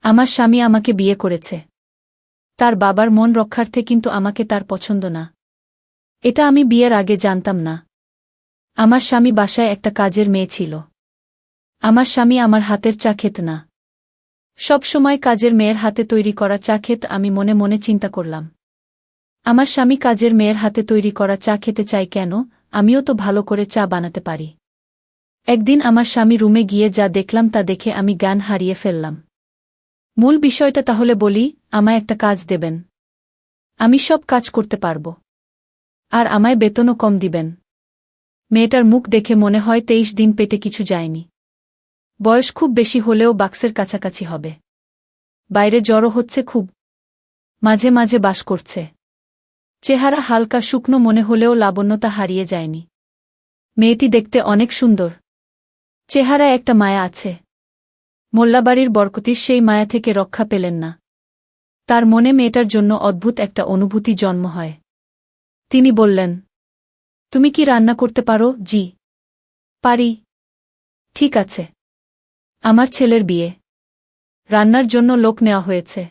আমার স্বামী আমাকে বিয়ে করেছে তার বাবার মন রক্ষার্থে, কিন্তু আমাকে তার পছন্দ না। এটা আমি বিয়ের আগে জানতাম না। আমার স্বামী বাসায় একটা কাজের মেয়ে ছিল। আমার স্বামী আমার হাতের চা খেত না। সব সময় কাজের মেয়ের হাতে তৈরি করা চা খেত। আমি মনে মনে চিন্তা করলাম, আমার স্বামী কাজের মেয়ের হাতে তৈরি করা চা খেতে চাই কেন? আমিও তো ভালো করে চা বানাতে পারি। একদিন আমার স্বামী রুমে গিয়ে যা দেখলাম তা দেখে আমি জ্ঞান হারিয়ে ফেললাম। মূল বিষয়টা তাহলে বলি, আমায় একটা কাজ দেবেন। আমি সব কাজ করতে পারব। আর আমায় বেতনও কম দিবেন। মেয়েটার মুখ দেখে মনে হয় 23 দিন পেটে কিছু যায়নি। বয়স খুব বেশি হলেও বাক্সের কাছাকাছি হবে। বাইরে জড়ো হচ্ছে খুব। মাঝে মাঝে বাস করছে। চেহারা হালকা শুকনো মনে হলেও লাবণ্যতা হারিয়ে যায়নি। মেয়েটি দেখতে অনেক সুন্দর। চেহারায় একটা মায়া আছে। মোল্লাবাড়ির বরকতির সেই মায়া থেকে রক্ষা পেলেন না। তার মনে মেয়েটার জন্য অদ্ভুত একটা অনুভূতি জন্ম হয়। তিনি বললেন, তুমি কি রান্না করতে পারো? জি, পারি। ঠিক আছে। আমার ছেলের বিয়ে। রান্নার জন্য লোক নেওয়া হয়েছে।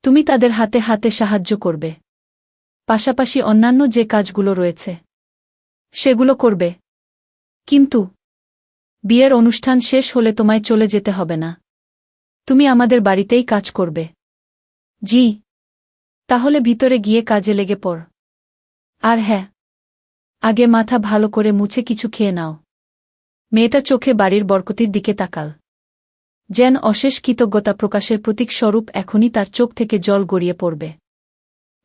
তুমি তাদের হাতে হাতে সাহায্য করবে। পাশাপাশি অন্যান্য যে কাজগুলো রয়েছে সেগুলো করবে। কিন্তু বিয়ের অনুষ্ঠান শেষ হলে তোমায় চলে যেতে হবে না। তুমি আমাদের বাড়িতেই কাজ করবে। জি। তাহলে ভিতরে গিয়ে কাজে লেগে পড়। আর হ্যাঁ, আগে মাথা ভালো করে মুছে কিছু খেয়ে নাও। মেয়েটা চোখে বাড়ির বরকতির দিকে তাকাল। যেন অশেষ কৃতজ্ঞতা প্রকাশের প্রতীক স্বরূপ এখনই তার চোখ থেকে জল গড়িয়ে পড়বে।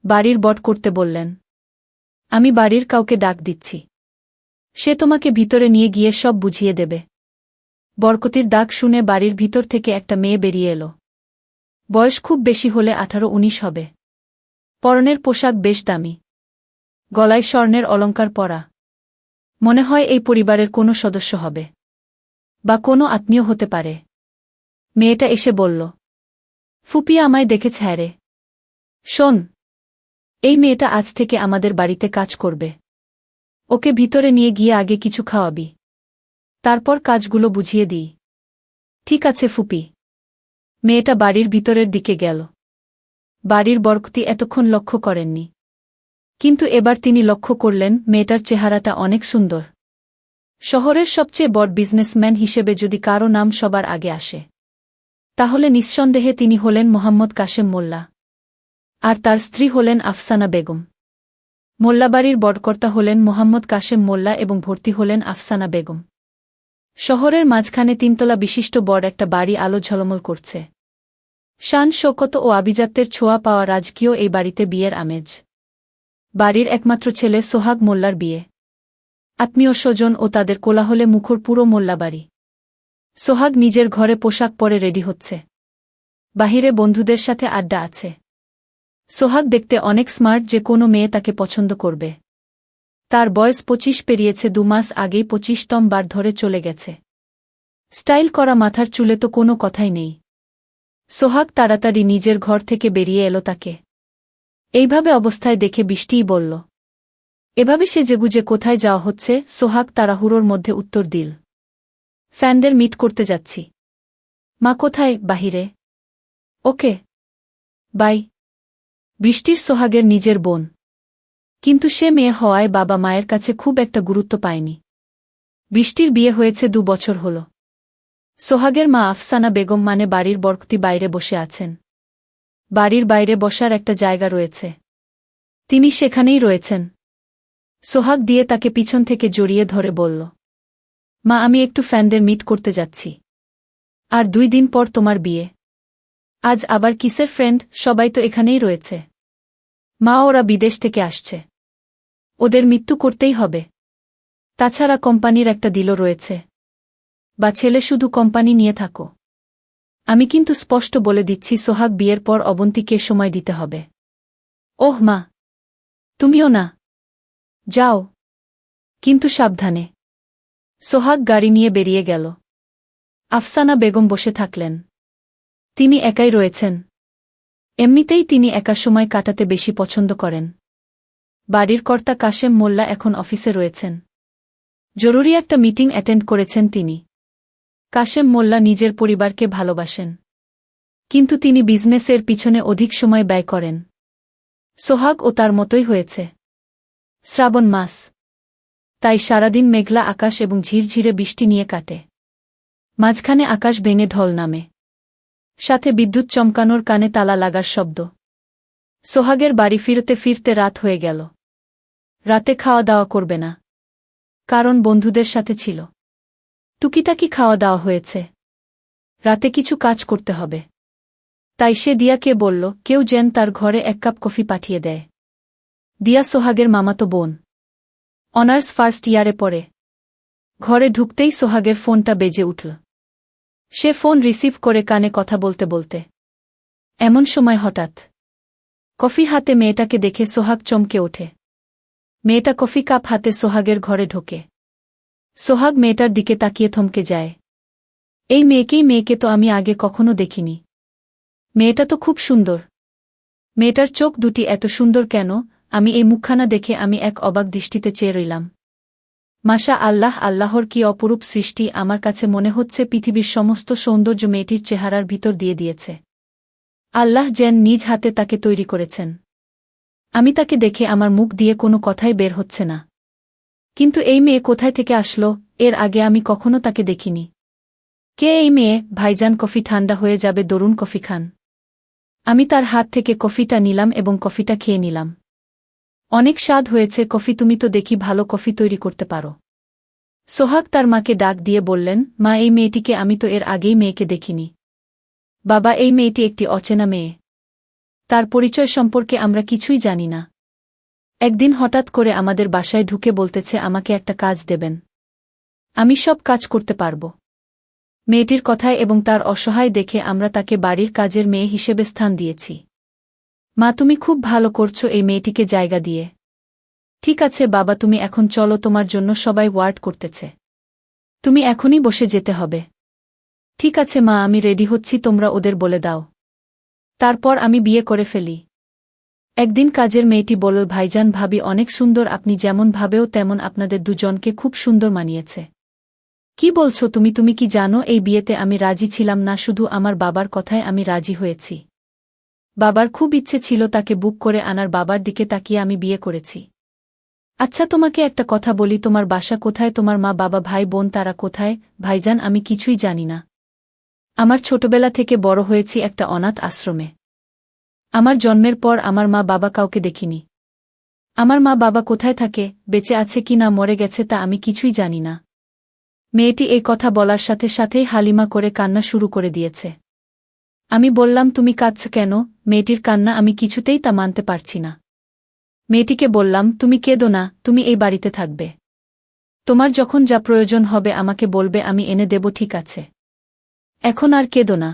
বাড়ির বট করতে বললেন, আমি বাড়ির কাউকে ডাক দিচ্ছি। সে তোমাকে ভিতরে নিয়ে গিয়ে সব বুঝিয়ে দেবে। বরকতির ডাক শুনে বাড়ির ভিতর থেকে একটা মেয়ে বেরিয়ে এলো। বয়স খুব বেশি হলে 18-19 হবে। পরনের পোশাক বেশ দামি। গলায় স্বর্ণের অলংকার পরা। মনে হয় এই পরিবারের কোনো সদস্য হবে, বা কোনো আত্মীয় হতে পারে। মেয়েটা এসে বলল, ফুপি আমায় দেখেছে। হ্যাঁ রে, শোন, এই মেয়েটা আজ থেকে আমাদের বাড়িতে কাজ করবে। ওকে ভিতরে নিয়ে গিয়ে আগে কিছু খাওয়াবি, তারপর কাজগুলো বুঝিয়ে দিই। ঠিক আছে ফুপি। মেয়েটা বাড়ির ভিতরের দিকে গেল। বাড়ির বরকতি এতক্ষণ লক্ষ্য করেননি, কিন্তু এবার তিনি লক্ষ্য করলেন মেয়েটার চেহারাটা অনেক সুন্দর। শহরের সবচেয়ে বড় বিজনেসম্যান হিসেবে যদি কারো নাম সবার আগে আসে, তাহলে নিঃসন্দেহে তিনি হলেন মোহাম্মদ কাশেম মোল্লা। আর তার স্ত্রী হলেন আফসানা বেগম। মোল্লাবাড়ির বড়কর্তা হলেন মোহাম্মদ কাশেম মোল্লা এবং ভর্তি হলেন আফসানা বেগম। শহরের মাঝখানে 3 তলা বিশিষ্ট বড় একটা বাড়ি আলো ঝলমল করছে। শান শৌকত ও আভিজাত্যের ছোঁয়া পাওয়া রাজকীয় এই বাড়িতে বিয়ের আমেজ। বাড়ির একমাত্র ছেলে সোহাগ মোল্লার বিয়ে। আত্মীয় স্বজন ও তাদের কোলাহলে মুখর পুরো মোল্লাবাড়ি। সোহাগ নিজের ঘরে পোশাক পরে রেডি হচ্ছে। বাহিরে বন্ধুদের সাথে আড্ডা আছে। সোহাগ দেখতে অনেক স্মার্ট, যে কোনো মেয়ে তাকে পছন্দ করবে। তার বয়স 25 পেরিয়েছে। 2 মাস আগেই 25তম বার ধরে চলে গেছে। স্টাইল করা মাথার চুলে তো কোনো কথাই নেই। সোহাগ তাড়াতাড়ি নিজের ঘর থেকে বেরিয়ে এলো তাকে এইভাবে অবস্থায় দেখে। বৃষ্টিই বলল, এভাবে সেজেগুজে কোথায় যাওয়া হচ্ছে? সোহাগ তাড়াহুড়োর মধ্যে উত্তর দিল, ফ্যানদের মিট করতে যাচ্ছি। মা কোথায়? বাহিরে। ওকে, বাই। বৃষ্টির সোহাগের নিজের বোন, কিন্তু সে মেয়ে হওয়ায় বাবা মায়ের কাছে খুব একটা গুরুত্ব পায়নি। বৃষ্টির বিয়ে হয়েছে 2 বছর হল। সোহাগের মা আফসানা বেগম মানে বাড়ির বরকতি বাইরে বসে আছেন। বাড়ির বাইরে বসার একটা জায়গা রয়েছে, তিনি সেখানেই রয়েছেন। সোহাগ দিয়ে তাকে পিছন থেকে জড়িয়ে ধরে বলল, মা আমি একটু ফ্যানদের মিট করতে যাচ্ছি। আর 2 দিন পর তোমার বিয়ে। আজ আবার কিসের ফ্রেন্ড? সবাই তো এখানেই রয়েছে। মা ওরা বিদেশ থেকে আসছে, ওদের মৃত্যু করতেই হবে। তাছাড়া কোম্পানির একটা ডিলও রয়েছে। বা ছেলে শুধু কোম্পানি নিয়ে থাকো। আমি কিন্তু স্পষ্ট বলে দিচ্ছি, সোহাগ বিয়ের পর অবন্তীকে সময় দিতে হবে। ওহ মা, তুমিও না? যাও, কিন্তু সাবধানে। সোহাগ গাড়ি নিয়ে বেরিয়ে গেল। আফসানা বেগম বসে থাকলেন। তিনি একাই রয়েছেন। এমনিতেই তিনি একা সময় কাটাতে বেশি পছন্দ করেন। বাড়ির কর্তা কাশেম মোল্লা এখন অফিসে রয়েছেন। জরুরি একটা মিটিং অ্যাটেন্ড করেছেন তিনি। কাশেম মোল্লা নিজের পরিবারকে ভালোবাসেন, কিন্তু তিনি বিজনেসের পিছনে অধিক সময় ব্যয় করেন। সোহাগ ও তার মতোই হয়েছে। শ্রাবণ মাস, তাই সারাদিন মেঘলা আকাশ এবং ঝিরঝিরে বৃষ্টি নিয়ে কাটে। মাঝখানে আকাশ ভেঙে ঢল নামে, সাথে বিদ্যুৎ চমকানোর কানে তালা লাগার শব্দ। সোহাগের বাড়ি ফিরতে ফিরতে রাত হয়ে গেল। রাতে খাওয়া দাওয়া করবে না, কারণ বন্ধুদের সাথে ছিল। টুকিটাকি খাওয়া দাওয়া হয়েছে, রাতে কিছু কাজ করতে হবে। তাই সে দিয়াকে বলল কেউ যেন তার ঘরে 1 কাপ কফি পাঠিয়ে দেয়। দিয়া সোহাগের মামাতো বোন, অনার্স ফার্স্ট ইয়ারে পড়ে। ঘরে ঢুকতেই সোহাগের ফোনটা বেজে উঠল। সে ফোন রিসিভ করে কানে কথা বলতে বলতে এমন সময় হঠাৎ কফি হাতে মেয়েটাকে দেখে সোহাগ চমকে ওঠে। মেয়েটা কফি কাপ হাতে সোহাগের ঘরে ঢোকে। সোহাগ মেয়েটার দিকে তাকিয়ে থমকে যায়। এই মেয়েকে তো আমি আগে কখনো দেখিনি। মেয়েটা তো খুব সুন্দর। মেয়েটার চোখ দুটি এত সুন্দর কেন? আমি এই মুখখানা দেখে আমি এক অবাক দৃষ্টিতে চেয়ে রইলাম। মাশা আল্লাহ, আল্লাহর কি অপরূপ সৃষ্টি! আমার কাছে মনে হচ্ছে পৃথিবীর সমস্ত সৌন্দর্য মেয়েটির চেহারার ভিতর দিয়ে দিয়েছে। আল্লাহ যেন নিজ হাতে তাকে তৈরি করেছেন। আমি তাকে দেখে আমার মুখ দিয়ে কোনো কথাই বের হচ্ছে না। কিন্তু এই মেয়ে কোথায় থেকে আসলো? এর আগে আমি কখনো তাকে দেখিনি। কে এই মেয়ে? ভাইজান, কফি ঠান্ডা হয়ে যাবে, দরুন কফি খান। আমি তার হাত থেকে কফিটা নিলাম এবং কফিটা খেয়ে নিলাম। অনেক স্বাদ হয়েছে কফি, তুমি তো দেখি ভালো কফি তৈরি করতে পারো। সোহাগ তার মাকে ডাক দিয়ে বললেন, মা, এই মেয়েটিকে আমি তো এর আগেই মেয়েকে দেখিনি। বাবা, এই মেয়েটি একটি অচেনা মেয়ে। তার পরিচয় সম্পর্কে আমরা কিছুই জানি না। একদিন হঠাৎ করে আমাদের বাসায় ঢুকে বলতেছে আমাকে একটা কাজ দেবেন। আমি সব কাজ করতে পারব। মেয়েটির কথায় এবং তার অসহায় দেখে আমরা তাকে বাড়ির কাজের মেয়ে হিসেবে স্থান দিয়েছি। মা, তুমি খুব ভালো করছো এই মেয়েটিকে জায়গা দিয়ে। ঠিক আছে বাবা, তুমি এখন চলো, তোমার জন্য সবাই ওয়ার্ড করতেছে। তুমি এখনই বসে যেতে হবে। ঠিক আছে মা, আমি রেডি হচ্ছি, তোমরা ওদের বলে দাও। তারপর আমি বিয়ে করে ফেলি। একদিন কাজের মেয়েটি বলল, ভাইজান, ভাবি অনেক সুন্দর, আপনি যেমন ভাবেও তেমন আপনাদের দুজনকে খুব সুন্দর মানিয়েছে। কি বলছো তুমি? তুমি কি জানো এই বিয়েতে আমি রাজি ছিলাম না, শুধু আমার বাবার কথায় আমি রাজি হয়েছি। বাবার খুব ইচ্ছে ছিল তাকে বুক করে আনার, বাবার দিকে তাকিয়ে আমি বিয়ে করেছি। আচ্ছা, তোমাকে একটা কথা বলি, তোমার বাসা কোথায়? তোমার মা বাবা ভাই বোন তারা কোথায়? ভাইজান, আমি কিছুই জানি না। আমার ছোটবেলা থেকে বড় হয়েছি একটা অনাথ আশ্রমে। আমার জন্মের পর আমার মা বাবা কাউকে দেখিনি। আমার মা বাবা কোথায় থাকে, বেঁচে আছে কি না মরে গেছে, তা আমি কিছুই জানি না। মেয়েটি এই কথা বলার সাথে সাথেই হালিমা করে কান্না শুরু করে দিয়েছে। আমি বললাম, তুমি কাঁদছ কেন? মেয়েটির কান্না আমি কিছুতেই তা মানতে পারছি না। মেয়েটিকে বললাম, তুমি কেঁদো না, তুমি এই বাড়িতে থাকবে। তোমার যখন যা প্রয়োজন হবে আমাকে বলবে, আমি এনে দেব, ঠিক আছে? এখন আর কেঁদো না।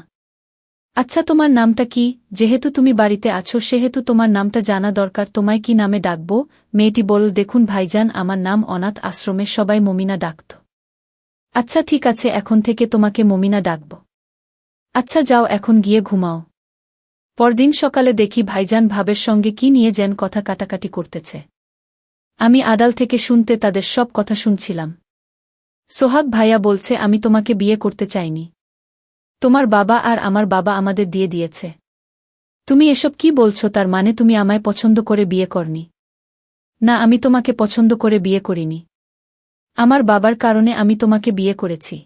আচ্ছা, তোমার নামটা কি? যেহেতু তুমি বাড়িতে আছো সেহেতু তোমার নামটা জানা দরকার। তোমায় কি নামে ডাকব? মেয়েটি বলল, দেখুন ভাইজান, আমার নাম অনাথ আশ্রমে সবাই মমিনা ডাকত। আচ্ছা ঠিক আছে, এখন থেকে তোমাকে মমিনা ডাকব। আচ্ছা যাও, এখন গিয়ে ঘুমাও। পরদিন সকালে দেখি ভাইজান ভাবের সঙ্গে কি নিয়ে যেন কথা কাটাকাটি করতেছে। আমি আড়াল থেকে শুনতে তাদের সব কথা শুনছিলাম। সোহাগ ভাইয়া বলছে, আমি তোমাকে বিয়ে করতে চাইনি। তোমার বাবা আর আমার বাবা আমাদের দিয়ে দিয়েছে। তুমি এসব কি বলছো? তার মানে তুমি আমায় পছন্দ করে বিয়ে করনি? না, আমি তোমাকে পছন্দ করে বিয়ে করিনি। আমার বাবার কারণে আমি তোমাকে বিয়ে করেছি।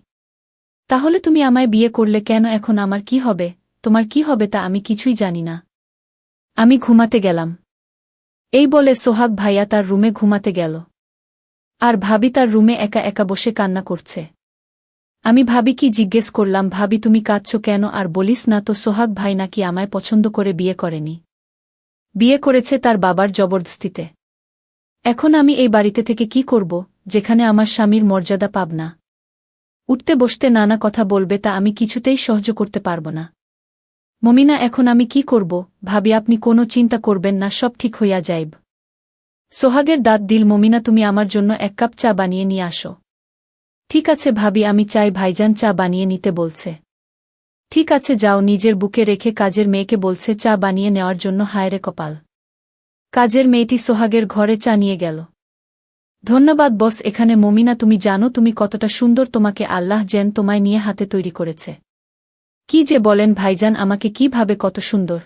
তাহলে তুমি আমায় বিয়ে করলে কেন? এখন আমার কি হবে, তোমার কি হবে তা আমি কিছুই জানি না। আমি ঘুমাতে গেলাম। এই বলে সোহাগ ভাইয়া তার রুমে ঘুমাতে গেল। আর ভাবি তার রুমে একা একা বসে কান্না করছে। আমি ভাবিকে জিজ্ঞেস করলাম, ভাবি তুমি কাঁদছো কেন? আর বলিস না তো, সোহাগ ভাই নাকি আমায় পছন্দ করে বিয়ে করেনি, বিয়ে করেছে তার বাবার জবরদস্তিতে। এখন আমি এই বাড়িতে থেকে কি করব, যেখানে আমার স্বামীর মর্যাদা পাব না? উঠতে বসতে নানা কথা বলবে, তা আমি কিছুতেই সহ্য করতে পারব না। মমিনা, এখন আমি কি করব? ভাবি, আপনি কোনো চিন্তা করবেন না, সব ঠিক হইয়া যাইব। সোহাগের দাঁত দিল, মমিনা তুমি আমার জন্য 1 কাপ চা বানিয়ে নিয়ে আসো। ঠিক আছে ভাবি, আমি চাই। ভাইজান চা বানিয়ে নিতে বলছে। ঠিক আছে যাও। নিজের বুকে রেখে কাজের মেয়েকে বলছে চা বানিয়ে নেওয়ার জন্য। হায়রে কপাল! কাজের মেয়েটি সোহাগের ঘরে চা নিয়ে গেল। ধন্যবাদ বস। এখানে মমিনা, তুমি জানো তুমি কতটা সুন্দর, তোমাকে আল্লাহ যেন তোমায় নিয়ে হাতে তৈরি করেছে। কি যে বলেন ভাইজান, আমাকে কি ভাবে কত সুন্দর?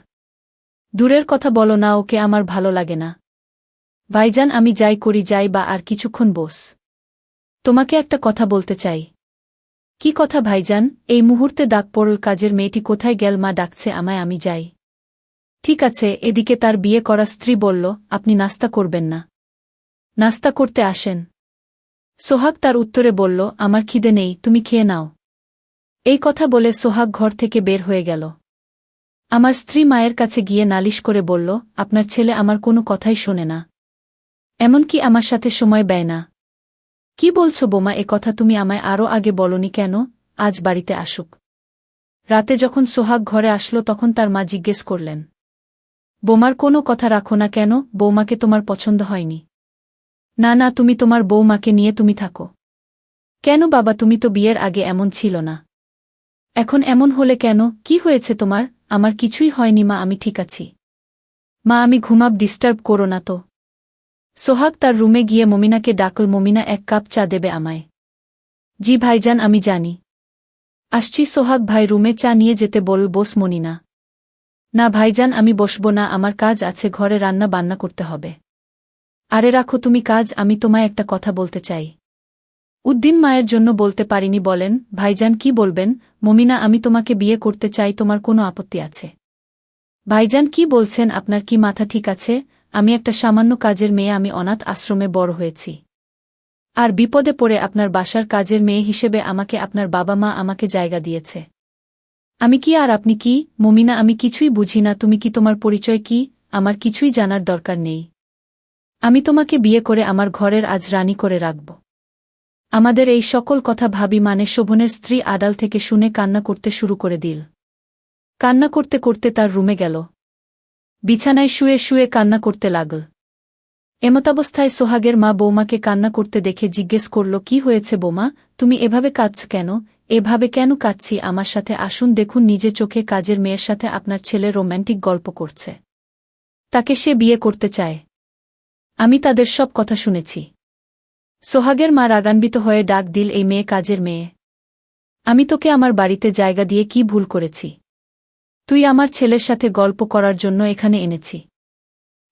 দূরের কথা বলো না, ওকে আমার ভালো লাগে না। ভাইজান, আমি যাই করি যাই বা আর কিছুক্ষণ বস। তোমাকে একটা কথা বলতে চাই। কি কথা ভাইজান? এই মুহূর্তে ডাক পড়ল, কাজের মেয়েটি কোথায় গেল? মা ডাকছে আমায়, আমি যাই। ঠিক আছে। এদিকে তার বিয়ে করা স্ত্রী বলল, আপনি নাস্তা করবেন না? নাস্তা করতে আসেন। সোহাগ তার উত্তরে বলল, আমার খিদে নেই, তুমি খেয়ে নাও। এই কথা বলে সোহাগ ঘর থেকে বের হয়ে গেল। আমার স্ত্রী মায়ের কাছে গিয়ে নালিশ করে বলল, আপনার ছেলে আমার কোনো কথাই শোনে না, এমনকি আমার সাথে সময় ব্যয় না। কি বলছো বোমা? এ কথা তুমি আমায় আরও আগে বলনি কেন? আজ বাড়িতে আসুক। রাতে যখন সোহাগ ঘরে আসলো তখন তার মা জিজ্ঞেস করলেন, বোমার কোনো কথা রাখো না কেন? বৌমাকে তোমার পছন্দ হয়নি? না না, তুমি তোমার বৌমাকে নিয়ে তুমি থাকো। কেন বাবা, তুমি তো বিয়ের আগে এমন ছিল না, এখন এমন হলে কেন? কি হয়েছে তোমার? আমার কিছুই হয়নি মা, আমি ঠিক আছি। মা, আমি ঘুমাব, ডিস্টার্ব করো না তো। সোহাগ তার রুমে গিয়ে মমিনাকে ডাকল, মমিনা, এক কাপ চা দেবে আমায়? জি ভাইজান, আমি জানি। আসছি। সোহাগ ভাই রুমে চা নিয়ে যেতে বল, বস মনিনা। না ভাইজান, আমি বসব না, আমার কাজ আছে, ঘরে রান্না বান্না করতে হবে। আরে রাখো তুমি কাজ, আমি তোমায় একটা কথা বলতে চাই। উদ্দিন মায়ের জন্য বলতে পারিনি। বলেন ভাইজান, কি বলবেন? মমিনা, আমি তোমাকে বিয়ে করতে চাই, তোমার কোনো আপত্তি আছে? ভাইজান, কি বলছেন? আপনার কি মাথা ঠিক আছে? আমি একটা সামান্য কাজের মেয়ে, আমি অনাথ আশ্রমে বড় হয়েছি। আর বিপদে পড়ে আপনার বাসার কাজের মেয়ে হিসেবে আমাকে আপনার বাবা মা আমাকে জায়গা দিয়েছে। আমি কি আর আপনি কি? মমিনা, আমি কিছুই বুঝি না, তুমি কি, তোমার পরিচয় কি? আমার কিছুই জানার দরকার নেই। আমি তোমাকে বিয়ে করে আমার ঘরের আজ রানী করে রাখব। আমাদের এই সকল কথা ভাবি মানে শোভনের স্ত্রী আড়াল থেকে শুনে কান্না করতে শুরু করে দিল। কান্না করতে করতে তার রুমে গেল। বিছানায় শুয়ে শুয়ে কান্না করতে লাগল। এমতাবস্থায় সোহাগের মা বৌমাকে কান্না করতে দেখে জিজ্ঞেস করল, কি হয়েছে বৌমা, তুমি এভাবে কাঁদছ কেন? এভাবে কেন কাঁদছি? আমার সাথে আসুন, দেখুন নিজে চোখে, কাজের মেয়ের সাথে আপনার ছেলে রোম্যান্টিক গল্প করছে। তাকে সে বিয়ে করতে চায়। আমি তাদের সব কথা শুনেছি। সোহাগের মা রাগান্বিত হয়ে ডাক দিল, এই মেয়ে কাজের মেয়ে। আমি তোকে আমার বাড়িতে জায়গা দিয়ে কি ভুল করেছি? তুই আমার ছেলের সাথে গল্প করার জন্য এখানে এনেছি।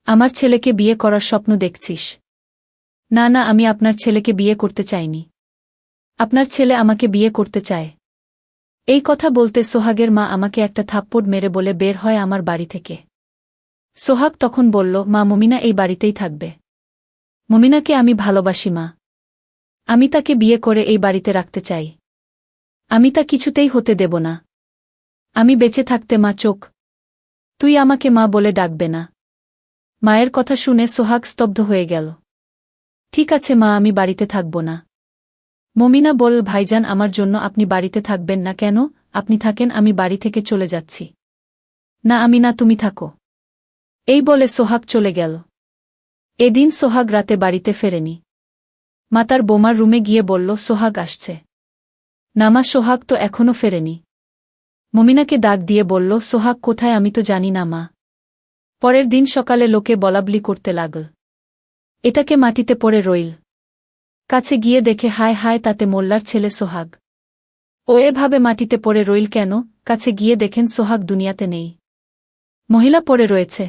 আমার ছেলেকে বিয়ে করার স্বপ্ন দেখছিস? না না, আমি আপনার ছেলেকে বিয়ে করতে চাইনি। আপনার ছেলে আমাকে বিয়ে করতে চায়। এই কথা বলতে সোহাগের মা আমাকে একটা থাপ্পড় মেরে বলে বের হয় আমার বাড়ি থেকে। সোহাগ তখন বলল, মা, মমিনা এই বাড়িতেই থাকবে। মমিনাকে আমি ভালোবাসি মা। আমি তাকে বিয়ে করে এই বাড়িতে রাখতে চাই। আমি তা কিছুতেই হতে দেব না। আমি বেঁচে থাকতে মা চোখ। তুই আমাকে মা বলে ডাকবে না? মায়ের কথা শুনে সোহাগ স্তব্ধ হয়ে গেল। ঠিক আছে মা, আমি বাড়িতে থাকব না। মমিনা বলল, ভাইজান, আমার জন্য আপনি বাড়িতে থাকবেন না কেন? আপনি থাকেন, আমি বাড়ি থেকে চলে যাচ্ছি। না আমি না, তুমি থাকো। এই বলে সোহাগ চলে গেল। এদিন সোহাগ রাতে বাড়িতে ফেরেনি। মা তার বোমার রুমে গিয়ে বলল, সোহাগ আসছে। না মা, সোহাগ তো এখনও ফেরেনি। মমিনাকে ডাক দিয়ে বলল, সোহাগ কোথায়? আমি তো জানি না মা। পরের দিন সকালে লোকে বলাবলি করতে লাগল। এটাকে মাটিতে পড়ে রইল। কাছে গিয়ে দেখে, হায় হায়, তাতে মোল্লার ছেলে সোহাগ। ও এভাবে মাটিতে পড়ে রইল কেন? কাছে গিয়ে দেখেন সোহাগ দুনিয়াতে নেই। মহিলা পড়ে রয়েছে।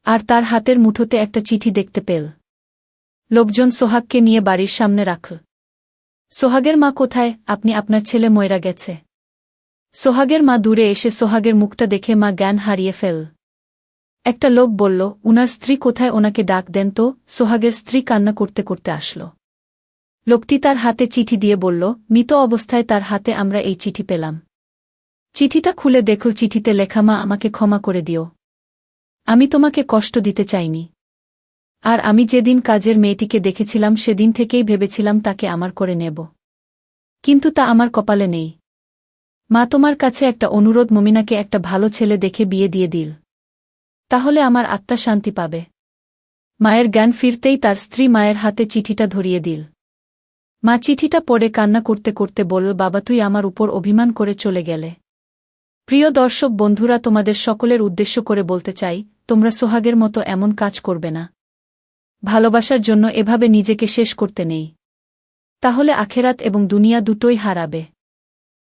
আর তার হাতের মুঠোতে একটা চিঠি দেখতে পেল। লোকজন সোহাগকে নিয়ে বাড়ির সামনে রাখল। সোহাগের মা কোথায়? আপনি, আপনার ছেলে ময়রা গেছে। সোহাগের মা দূরে এসে সোহাগের মুখটা দেখে মা জ্ঞান হারিয়ে ফেল। একটা লোক বলল, উনার স্ত্রী কোথায়? ওনাকে ডাক দেন তো। সোহাগের স্ত্রী কান্না করতে করতে আসল। লোকটি তার হাতে চিঠি দিয়ে বলল, মৃত অবস্থায় তার হাতে আমরা এই চিঠি পেলাম। চিঠিটা খুলে দেখল, চিঠিতে লেখা, মা, আমাকে ক্ষমা করে দিও। আমি তোমাকে কষ্ট দিতে চাইনি। আর আমি যেদিন কাজের মেয়েটিকে দেখেছিলাম সেদিন থেকেই ভেবেছিলাম তাকে আমার করে নেব। কিন্তু তা আমার কপালে নেই। মা, তোমার কাছে একটা অনুরোধ, মমিনাকে একটা ভালো ছেলে দেখে বিয়ে দিয়ে দিল। তাহলে আমার আত্মা শান্তি পাবে। মায়ের জ্ঞান ফিরতেই তার স্ত্রী মায়ের হাতে চিঠিটা ধরিয়ে দিল। মা চিঠিটা পড়ে কান্না করতে করতে বলল, বাবা, তুই আমার উপর অভিমান করে চলে গেলে। প্রিয় দর্শক বন্ধুরা, তোমাদের সকলের উদ্দেশ্য করে বলতে চাই, তোমরা সোহাগের মতো এমন কাজ করবে না। ভালোবাসার জন্য এভাবে নিজেকে শেষ করতে নেই। তাহলে আখেরাত এবং দুনিয়া দুটোই হারাবে।